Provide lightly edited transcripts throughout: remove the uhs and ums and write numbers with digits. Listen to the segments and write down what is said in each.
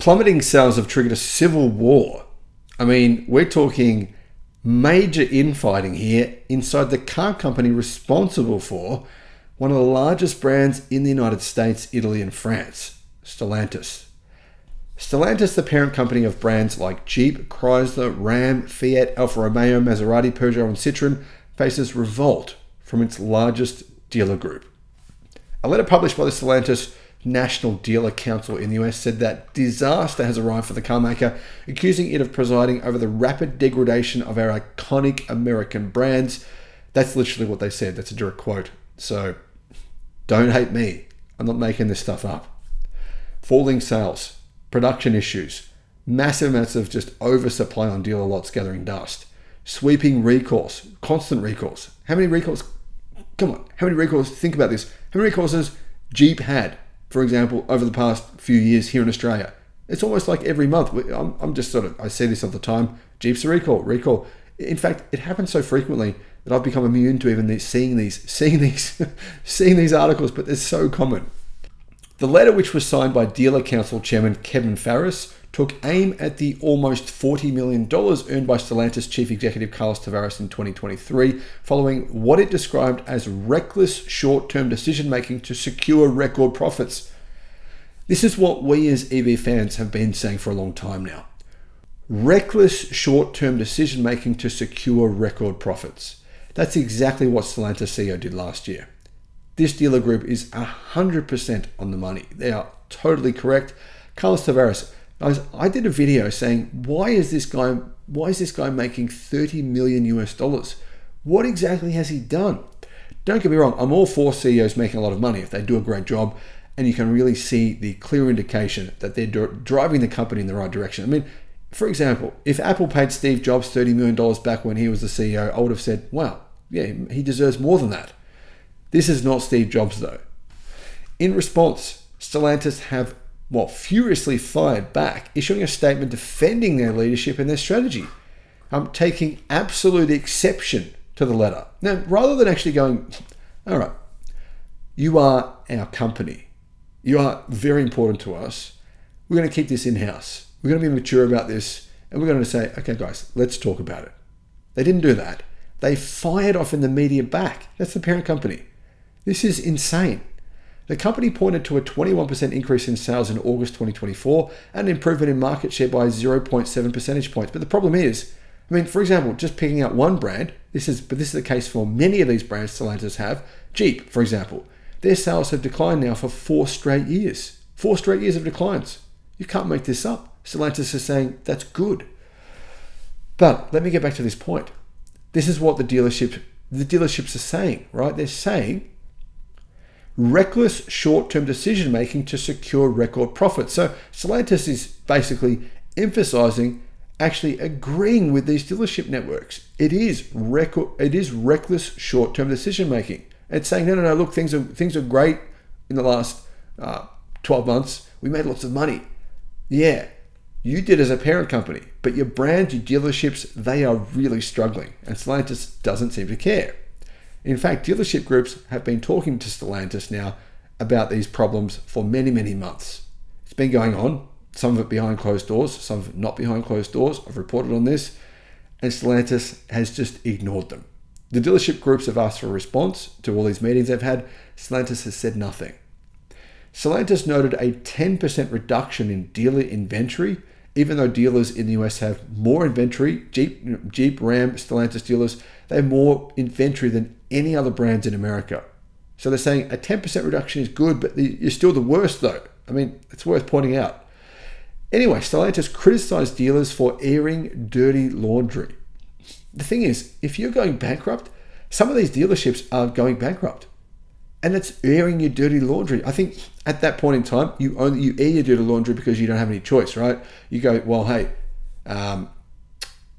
plummeting sales have triggered a civil war. I mean, we're talking major infighting here inside the car company responsible for one of the largest brands in the United States, Italy, and France, Stellantis. Stellantis, the parent company of brands like Jeep, Chrysler, Ram, Fiat, Alfa Romeo, Maserati, Peugeot, and Citroën, faces revolt from its largest dealer group. A letter published by the Stellantis National Dealer Council in the US said that disaster has arrived for the carmaker, accusing it of presiding over the rapid degradation of our iconic American brands. That's literally what they said. That's a direct quote. So don't hate me. I'm not making this stuff up. Falling sales, production issues, massive amounts of just oversupply on dealer lots gathering dust, sweeping recalls, constant recalls. How many recalls? Come on, how many recalls? Think about this. How many recalls has Jeep had, for example, over the past few years here in Australia? It's almost like every month. I'm just I see this all the time. Jeep's a recall. In fact, it happens so frequently that I've become immune to even seeing these articles, but they're so common. The letter, which was signed by Dealer Council Chairman Kevin Farris, took aim at the almost $40 million earned by Stellantis Chief Executive Carlos Tavares in 2023, following what it described as reckless short-term decision-making to secure record profits. This is what we as EV fans have been saying for a long time now. Reckless short-term decision-making to secure record profits. That's exactly what Stellantis CEO did last year. This dealer group is 100% on the money. They are totally correct. Carlos Tavares, guys, I did a video saying, why is this guy making $30 million US? What exactly has he done? Don't get me wrong, I'm all for CEOs making a lot of money if they do a great job, and you can really see the clear indication that they're driving the company in the right direction. I mean, for example, if Apple paid Steve Jobs $30 million back when he was the CEO, I would have said, wow, yeah, he deserves more than that. This is not Steve Jobs, though. In response, Stellantis have, furiously fired back, issuing a statement defending their leadership and their strategy. I'm taking absolute exception to the letter. Now, rather than actually going, all right, you are our company. You are very important to us. We're going to keep this in-house. We're going to be mature about this, and we're going to say, okay, guys, let's talk about it. They didn't do that. They fired off in the media back. That's the parent company. This is insane. The company pointed to a 21% increase in sales in August 2024 and an improvement in market share by 0.7 percentage points. But the problem is, for example, just picking out one brand, this is the case for many of these brands Stellantis have. Jeep, for example, their sales have declined now for 4 straight years. 4 straight years of declines. You can't make this up. Stellantis is saying that's good. But let me get back to this point. This is what the dealerships are saying, right? They're saying reckless short-term decision-making to secure record profits. So Stellantis is basically emphasizing actually agreeing with these dealership networks. It is reckless short-term decision-making. It's saying, no, look, things are great in the last 12 months. We made lots of money. Yeah, you did as a parent company, but your brand, your dealerships, they are really struggling, and Stellantis doesn't seem to care. In fact, dealership groups have been talking to Stellantis now about these problems for many, many months. It's been going on, some of it behind closed doors, some of it not behind closed doors. I've reported on this, and Stellantis has just ignored them. The dealership groups have asked for a response to all these meetings they've had. Stellantis has said nothing. Stellantis noted a 10% reduction in dealer inventory, even though dealers in the US have more inventory. Jeep, Ram, Stellantis dealers, they have more inventory than any other brands in America. So they're saying a 10% reduction is good, but you're still the worst though. It's worth pointing out. Anyway, Stellantis criticized dealers for airing dirty laundry. The thing is, if you're going bankrupt, some of these dealerships are going bankrupt. And it's airing your dirty laundry. I think at that point in time, you air your dirty laundry because you don't have any choice, right? You go, well, hey, I'm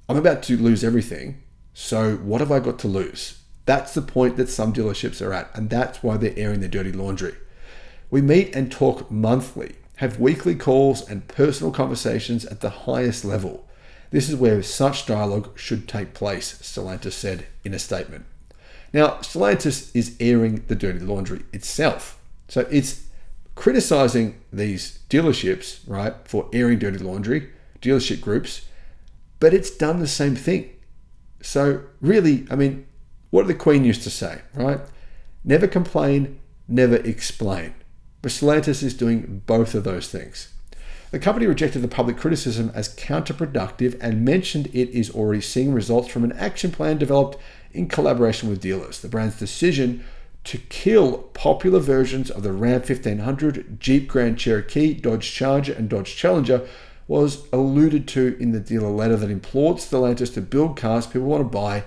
about to lose everything. So what have I got to lose? That's the point that some dealerships are at. And that's why they're airing their dirty laundry. We meet and talk monthly, have weekly calls and personal conversations at the highest level. This is where such dialogue should take place, Stellantis said in a statement. Now, Stellantis is airing the dirty laundry itself. So it's criticizing these dealerships, right, for airing dirty laundry, dealership groups, but it's done the same thing. So really, I mean, what did the Queen used to say, right? Never complain, never explain. But Stellantis is doing both of those things. The company rejected the public criticism as counterproductive and mentioned it is already seeing results from an action plan developed in collaboration with dealers. The brand's decision to kill popular versions of the Ram 1500, Jeep Grand Cherokee, Dodge Charger, and Dodge Challenger was alluded to in the dealer letter that implored Stellantis to build cars people want to buy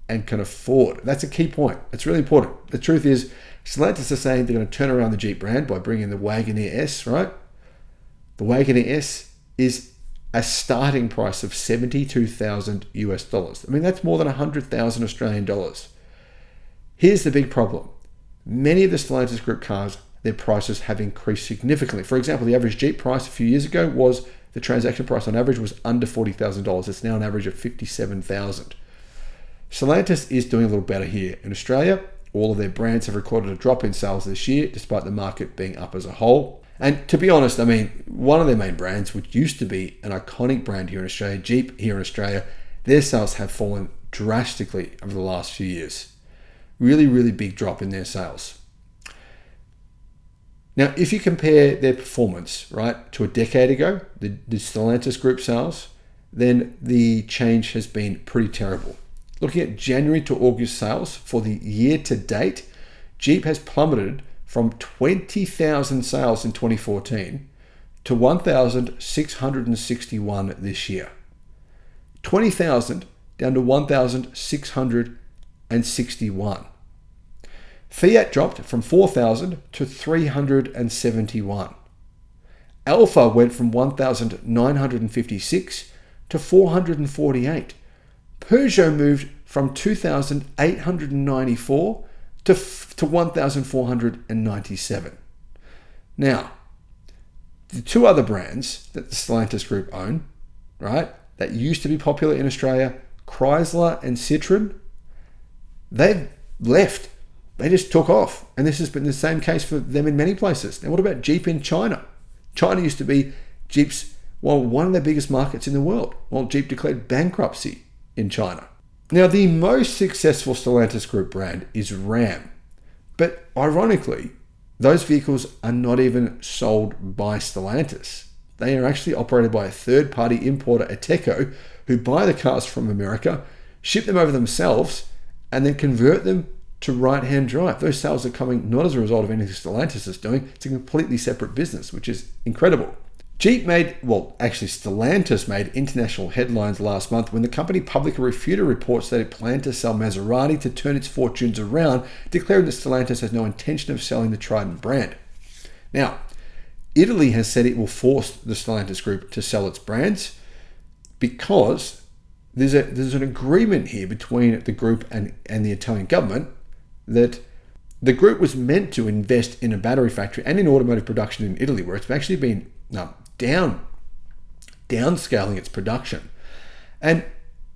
and can afford. That's a key point. It's really important. The truth is, Stellantis are saying they're going to turn around the Jeep brand by bringing the Wagoner S, right? The Wagoner S is a starting price of 72,000 US dollars. I mean, that's more than 100,000 Australian dollars. Here's the big problem. Many of the Stellantis Group cars, their prices have increased significantly. For example, the average Jeep price a few years ago was, the transaction price on average was under $40,000. It's now an average of $57,000. Stellantis is doing a little better here. In Australia, all of their brands have recorded a drop in sales this year, despite the market being up as a whole. And to be honest, I mean, one of their main brands, which used to be an iconic brand here in Australia, Jeep here in Australia, their sales have fallen drastically over the last few years. Really, really big drop in their sales. Now, if you compare their performance, right, to a decade ago, the Stellantis Group sales, then the change has been pretty terrible. Looking at January to August sales for the year to date, Jeep has plummeted from 20,000 sales in 2014 to 1,661 this year. 20,000 down to 1,661. Fiat dropped from 4,000 to 371. Alfa went from 1,956 to 448. Peugeot moved from 2,894 to 1,497. Now, the two other brands that the Stellantis Group own, right, that used to be popular in Australia, Chrysler and Citroen, they've left. They just took off. And this has been the same case for them in many places. Now, what about Jeep in China? China used to be Jeep's, one of their biggest markets in the world. Well, Jeep declared bankruptcy in China. Now, the most successful Stellantis Group brand is Ram. But ironically, those vehicles are not even sold by Stellantis. They are actually operated by a third-party importer, Iveco, who buy the cars from America, ship them over themselves, and then convert them to right-hand drive. Those sales are coming not as a result of anything Stellantis is doing. It's a completely separate business, which is incredible. Stellantis made international headlines last month when the company publicly refuted reports that it planned to sell Maserati to turn its fortunes around, declaring that Stellantis has no intention of selling the Trident brand. Now, Italy has said it will force the Stellantis Group to sell its brands because there's an agreement here between the group and the Italian government that the group was meant to invest in a battery factory and in automotive production in Italy, where it's actually been downscaling its production. And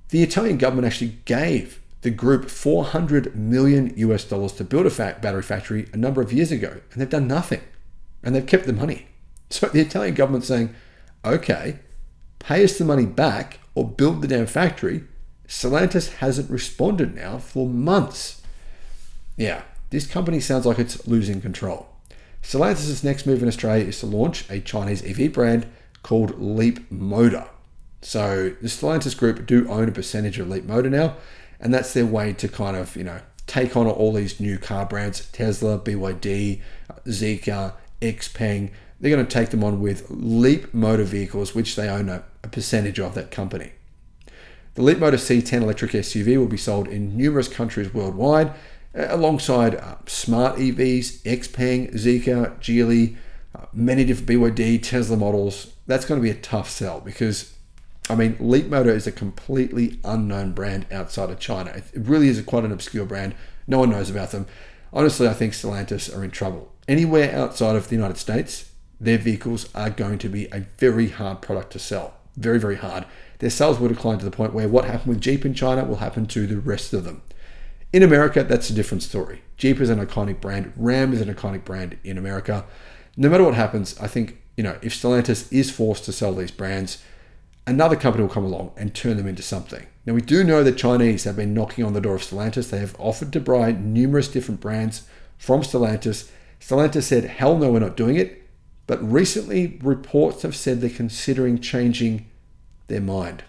the Italian government actually gave the group $400 million US to build a battery factory a number of years ago, and they've done nothing, and they've kept the money. So the Italian government's saying, okay, pay us the money back or build the damn factory. Stellantis hasn't responded now for months. Yeah, this company sounds like it's losing control. Stellantis' next move in Australia is to launch a Chinese EV brand called Leap Motor. So the Stellantis Group do own a percentage of Leap Motor now, and that's their way to kind of, take on all these new car brands, Tesla, BYD, Zeekr, XPeng. They're going to take them on with Leap Motor vehicles, which they own a percentage of that company. The Leap Motor C10 electric SUV will be sold in numerous countries worldwide, alongside smart EVs, XPeng, Zeekr, Geely, many different BYD, Tesla models. That's going to be a tough sell because, Leap Motor is a completely unknown brand outside of China. It really is quite an obscure brand. No one knows about them. Honestly, I think Stellantis are in trouble. Anywhere outside of the United States, their vehicles are going to be a very hard product to sell. Very, very hard. Their sales will decline to the point where what happened with Jeep in China will happen to the rest of them. In America, that's a different story. Jeep is an iconic brand. Ram is an iconic brand in America. no matter what happens, I think, if Stellantis is forced to sell these brands, another company will come along and turn them into something. Now, we do know that Chinese have been knocking on the door of Stellantis. They have offered to buy numerous different brands from Stellantis. Stellantis said, hell no, we're not doing it. But recently, reports have said they're considering changing their mind.